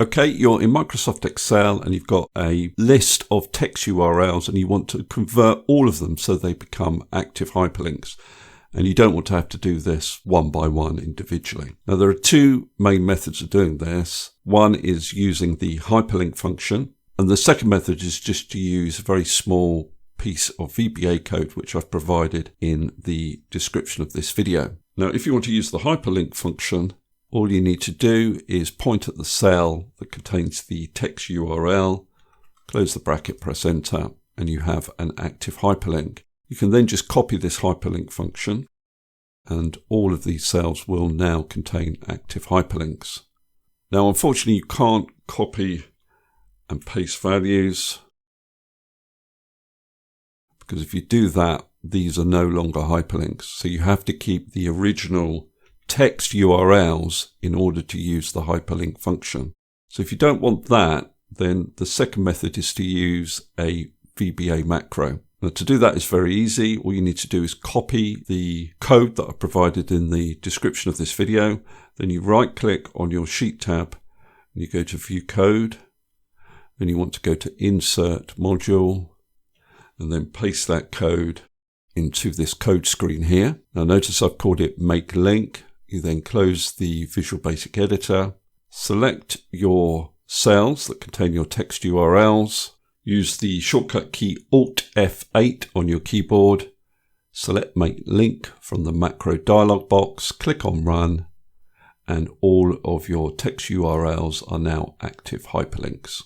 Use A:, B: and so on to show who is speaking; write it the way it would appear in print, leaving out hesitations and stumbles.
A: Okay, you're in Microsoft Excel and you've got a list of text URLs and you want to convert all of them so they become active hyperlinks. And you don't want to have to do this one by one individually. Now, there are two main methods of doing this. One is using the hyperlink function, and the second method is just to use a very small piece of VBA code, which I've provided in the description of this video. Now, if you want to use the hyperlink function, all you need to do is point at the cell that contains the text URL, close the bracket, press enter, and you have an active hyperlink. You can then just copy this hyperlink function, and all of these cells will now contain active hyperlinks. Now, unfortunately, you can't copy and paste values, because if you do that, these are no longer hyperlinks. So you have to keep the original text URLs in order to use the hyperlink function. So if you don't want that, then the second method is to use a VBA macro. Now, to do that is very easy. All you need to do is copy the code that I provided in the description of this video. Then you right click on your sheet tab and you go to view code. Then you want to go to insert module and then paste that code into this code screen here. Now notice I've called it MakeLink. You then close the Visual Basic Editor, select your cells that contain your text URLs, use the shortcut key Alt F8 on your keyboard, select MakeLink from the macro dialog box, click on Run, and all of your text URLs are now active hyperlinks.